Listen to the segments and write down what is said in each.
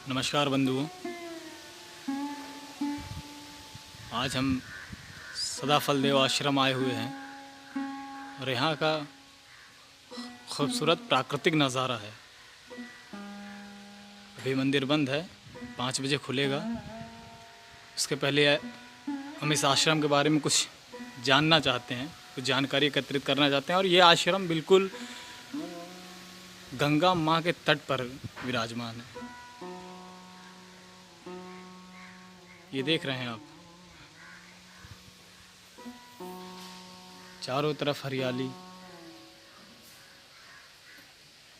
नमस्कार बंधुओं। आज हम सदाफल देव आश्रम आए हुए हैं और यहाँ का खूबसूरत प्राकृतिक नज़ारा है। अभी मंदिर बंद है, 5 बजे खुलेगा। उसके पहले हम इस आश्रम के बारे में कुछ जानना चाहते हैं, कुछ जानकारी एकत्रित करना चाहते हैं। और ये आश्रम बिल्कुल गंगा माँ के तट पर विराजमान है। ये देख रहे हैं आप, चारों तरफ हरियाली।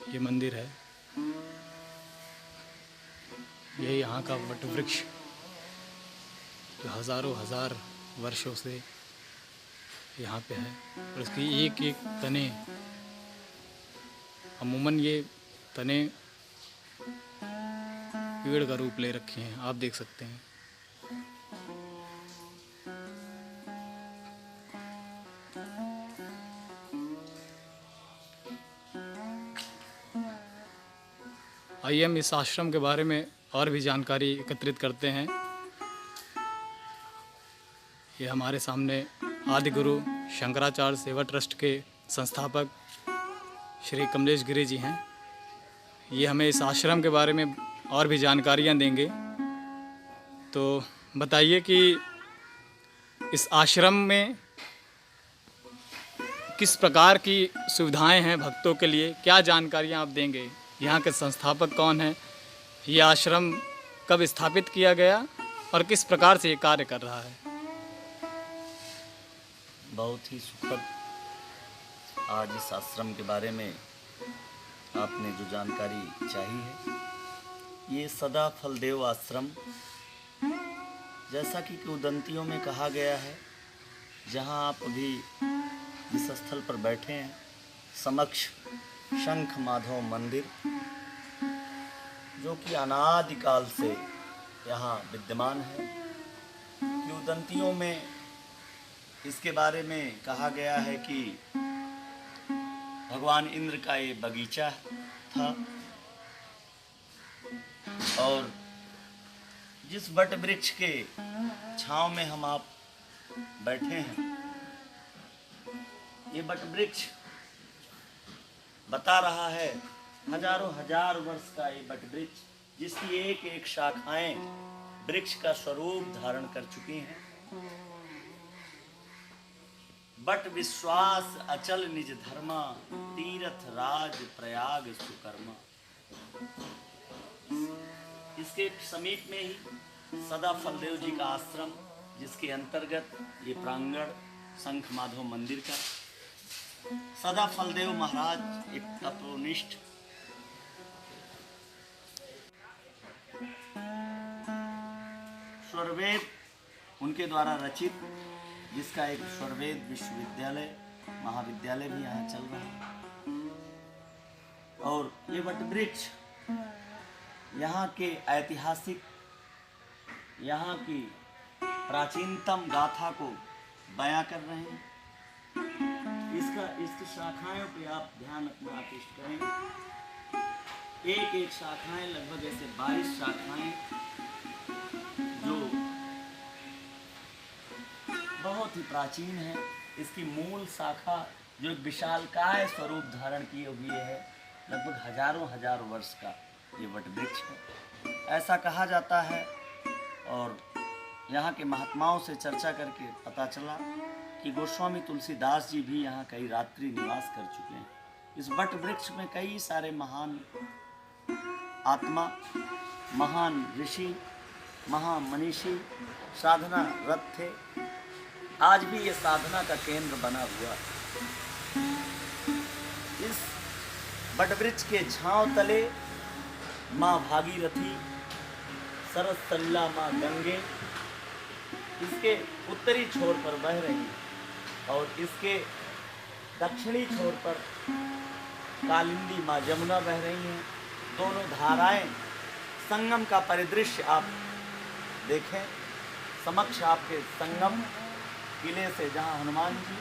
ये मंदिर है, ये यहाँ का वट वृक्ष जो हज़ारों हजार वर्षों से यहाँ पे है। और इसकी एक एक तने, अमूमन ये तने पेड़ का रूप ले रखे हैं, आप देख सकते हैं। आइए हम इस आश्रम के बारे में और भी जानकारी एकत्रित करते हैं। ये हमारे सामने आदि गुरु शंकराचार्य सेवा ट्रस्ट के संस्थापक श्री कमलेश गिरी जी हैं। ये हमें इस आश्रम के बारे में और भी जानकारियाँ देंगे। तो बताइए कि इस आश्रम में किस प्रकार की सुविधाएं हैं भक्तों के लिए, क्या जानकारियाँ आप देंगे? यहाँ के संस्थापक कौन हैं? ये आश्रम कब स्थापित किया गया और किस प्रकार से ये कार्य कर रहा है? बहुत ही सुखद आज इस आश्रम के बारे में आपने जो जानकारी चाही है। ये सदाफल देव आश्रम, जैसा कि उदंतियों में कहा गया है, जहाँ आप अभी जिस स्थल पर बैठे हैं समक्ष शंख माधव मंदिर, जो कि अनादिकाल से यहाँ विद्यमान है। कि उदंतियों में इसके बारे में कहा गया है कि भगवान इंद्र का ये बगीचा था और जिस वट वृक्ष के छांव में हम आप बैठे हैं, ये वट वृक्ष बता रहा है हजारों हजार वर्ष का ये वट वृक्ष, जिसकी एक एक शाखाएं वृक्ष का स्वरूप धारण कर चुकी हैं। बट विश्वास अचल निज धर्मा, तीर्थ राज प्रयाग सुकर्मा। इसके समीप में ही सदाफल देव जी का आश्रम, जिसके अंतर्गत ये प्रांगण शंख माधव मंदिर का। सदाफल देव महाराज एक तपोनिष्ठ स्वरवेद उनके द्वारा रचित, जिसका एक स्वरवेद विश्वविद्यालय महाविद्यालय भी यहाँ चल रहा है। और ये वट वृक्ष यहाँ के ऐतिहासिक, यहाँ की प्राचीनतम गाथा को बयां कर रहे हैं। इसकी शाखाएं पे आप ध्यान अपना आकृष्ट करें। एक एक शाखाएं, लगभग ऐसे 22 शाखाएं, जो बहुत ही प्राचीन है। इसकी मूल शाखा जो एक विशालकाय स्वरूप धारण किए हुए है, लगभग हजारों हजार वर्ष का ये वट वृक्ष है, ऐसा कहा जाता है। और यहाँ के महात्माओं से चर्चा करके पता चला कि गोस्वामी तुलसीदास जी भी यहाँ कई रात्रि निवास कर चुके हैं। इस वट वृक्ष में कई सारे महान आत्मा, महान ऋषि, महामनीषी साधना रत थे। आज भी ये साधना का केंद्र बना हुआ। इस वट वृक्ष के छांव तले माँ भागीरथी, सरस सलिला माँ गंगे इसके उत्तरी छोर पर बह रही हैं और इसके दक्षिणी छोर पर कालिंदी माँ जमुना बह रही हैं। दोनों धाराएं संगम का परिदृश्य आप देखें। समक्ष आपके संगम किले से जहाँ हनुमान जी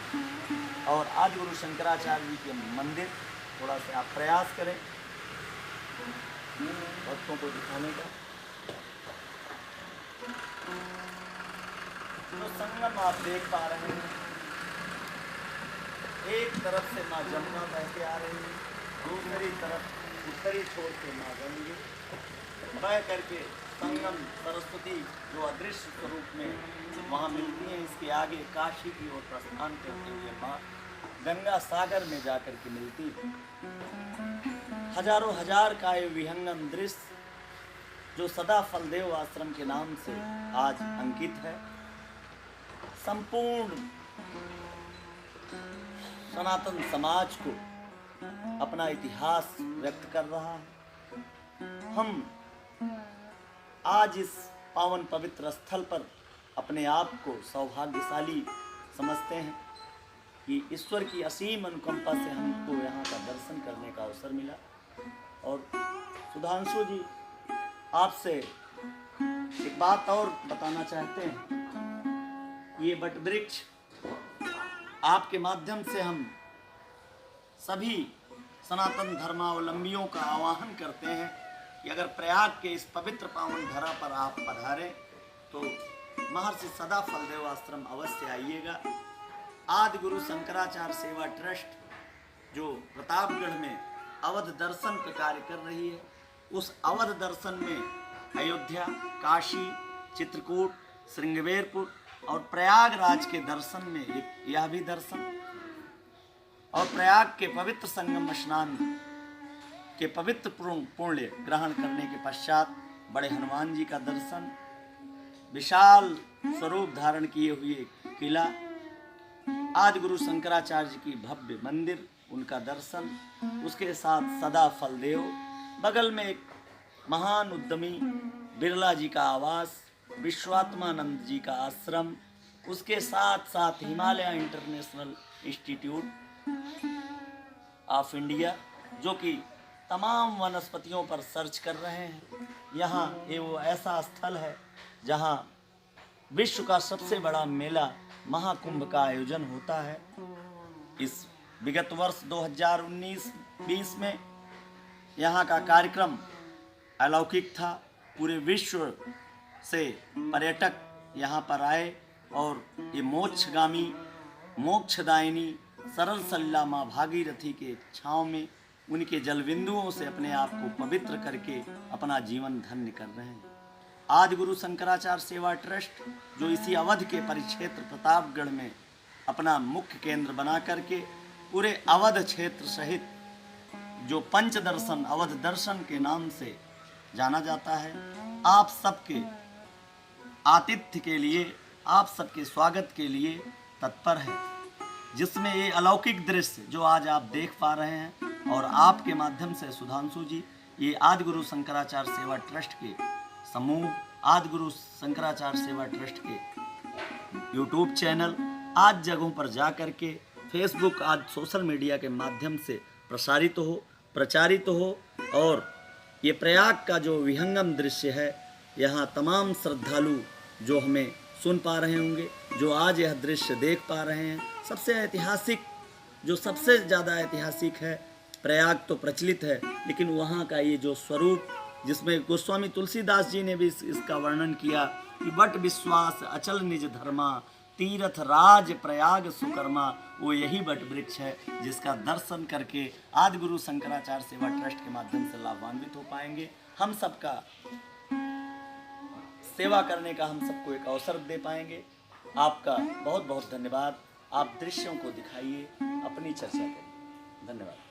और आदि गुरु शंकराचार्य जी के मंदिर, थोड़ा सा आप प्रयास करें भक्तों को दिखाने का। जो संगम आप देख पा रहे हैं, एक तरफ से माँ जमुना बह के आ रही है, दूसरी तरफ उत्तरी छोर से माँ गंगे बह करके संगम सरस्वती जो अदृश्य स्वरूप में वहाँ मिलती हैं। इसके आगे काशी की ओर प्रस्थान करते हुए माँ गंगा सागर में जाकर के मिलती है। हजारों हजार का ये विहंगम दृश्य जो सदा फलदेव आश्रम के नाम से आज अंकित है, संपूर्ण सनातन समाज को अपना इतिहास व्यक्त कर रहा है। हम आज इस पावन पवित्र स्थल पर अपने आप को सौभाग्यशाली समझते हैं कि ईश्वर की असीम अनुकंपा से हमको यहाँ का दर्शन करने का अवसर मिला। और सुधांशु जी, आपसे एक बात और बताना चाहते हैं। ये वट वृक्ष आपके माध्यम से हम सभी सनातन धर्मावलंबियों का आह्वान करते हैं कि अगर प्रयाग के इस पवित्र पावन धरा पर आप पधारें तो महर्षि सदा फलदेव आश्रम अवश्य आइएगा। आदि गुरु शंकराचार्य सेवा ट्रस्ट जो प्रतापगढ़ में अवध दर्शन का कार्य कर रही है, उस अवध दर्शन में अयोध्या, काशी, चित्रकूट, श्रृंगवेरपुर और प्रयागराज के दर्शन में यह भी दर्शन, और प्रयाग के पवित्र संगम स्नान के पवित्र पुण्य ग्रहण करने के पश्चात बड़े हनुमान जी का दर्शन, विशाल स्वरूप धारण किए हुए किला, आदि गुरु शंकराचार्य की भव्य मंदिर, उनका दर्शन, उसके साथ सदा फलदेव, बगल में एक महान उद्यमी बिरला जी का आवास, विश्वात्मानंद जी का आश्रम, उसके साथ साथ Himalaya international institute of India जो कि तमाम वनस्पतियों पर सर्च कर रहे हैं। यहाँ ये वो ऐसा स्थल है जहाँ विश्व का सबसे बड़ा मेला महाकुंभ का आयोजन होता है। इस विगत वर्ष 2019-20 में यहाँ का कार्यक्रम अलौकिक था। पूरे विश्व से पर्यटक यहाँ पर आए और ये मोक्षगामी, मोक्षदायिनी सरल सलिला माँ भागीरथी के छाँव में उनके जलबिंदुओं से अपने आप को पवित्र करके अपना जीवन धन्य कर रहे हैं। आदि गुरु शंकराचार्य सेवा ट्रस्ट जो इसी अवध के परिक्षेत्र प्रतापगढ़ में अपना मुख्य केंद्र बना करके पूरे अवध क्षेत्र सहित जो पंचदर्शन अवध दर्शन के नाम से जाना जाता है, आप सबके आतिथ्य के लिए, आप सबके स्वागत के लिए तत्पर है, जिसमें ये अलौकिक दृश्य जो आज आप देख पा रहे हैं और आपके माध्यम से सुधांशु जी, ये आदि गुरु शंकराचार्य सेवा ट्रस्ट के समूह, आदि गुरु शंकराचार्य सेवा ट्रस्ट के यूट्यूब चैनल आज जगहों पर जा कर के फेसबुक आज सोशल मीडिया के माध्यम से प्रसारित हो, प्रचारित हो। और ये प्रयाग का जो विहंगम दृश्य है, यहाँ तमाम श्रद्धालु जो हमें सुन पा रहे होंगे, जो आज यह दृश्य देख पा रहे हैं, सबसे ऐतिहासिक, जो सबसे ज़्यादा ऐतिहासिक है, प्रयाग तो प्रचलित है, लेकिन वहाँ का ये जो स्वरूप, जिसमें गोस्वामी तुलसीदास जी ने भी इसका वर्णन किया कि वट विश्वास अचल निज धर्मा, तीर्थ राज प्रयाग सुकर्मा, वो यही वट वृक्ष है जिसका दर्शन करके आदि गुरु शंकराचार्य सेवा ट्रस्ट के माध्यम से लाभान्वित हो पाएंगे। हम सबका सेवा करने का हम सबको एक अवसर दे पाएंगे। आपका बहुत बहुत धन्यवाद। आप दृश्यों को दिखाइए, अपनी चर्चा करिए। धन्यवाद।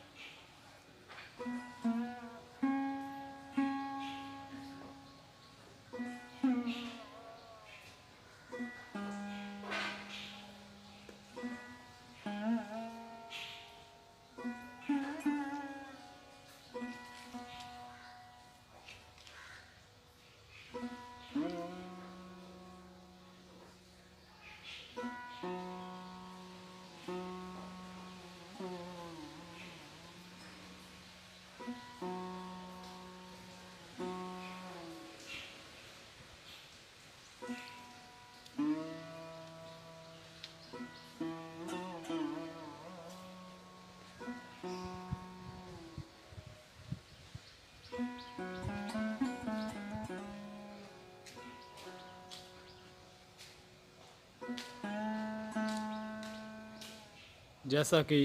जैसा कि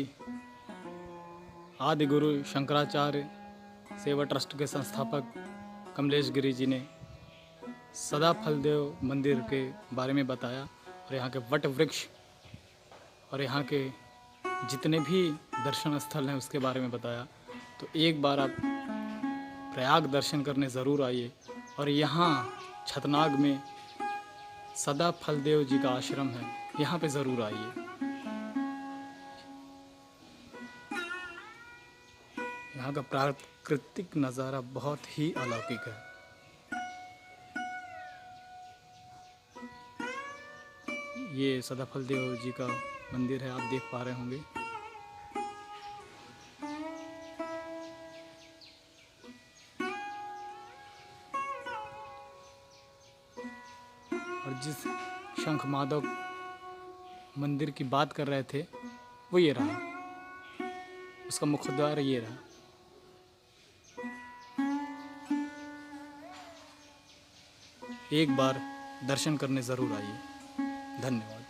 आदि गुरु शंकराचार्य सेवा ट्रस्ट के संस्थापक कमलेश गिरी जी ने सदा फलदेव मंदिर के बारे में बताया और यहाँ के वट वृक्ष और यहाँ के जितने भी दर्शन स्थल हैं उसके बारे में बताया। तो एक बार आप प्रयाग दर्शन करने ज़रूर आइए और यहाँ छतनाग में सदा फलदेव जी का आश्रम है, यहाँ पे ज़रूर आइए। यहाँ का प्राकृतिक नज़ारा बहुत ही अलौकिक है। ये सदा फलदेव जी का मंदिर है, आप देख पा रहे होंगे। और जिस शंख माधव मंदिर की बात कर रहे थे वो ये रहा, उसका मुख्य द्वार ये रहा। एक बार दर्शन करने ज़रूर आइए। धन्यवाद।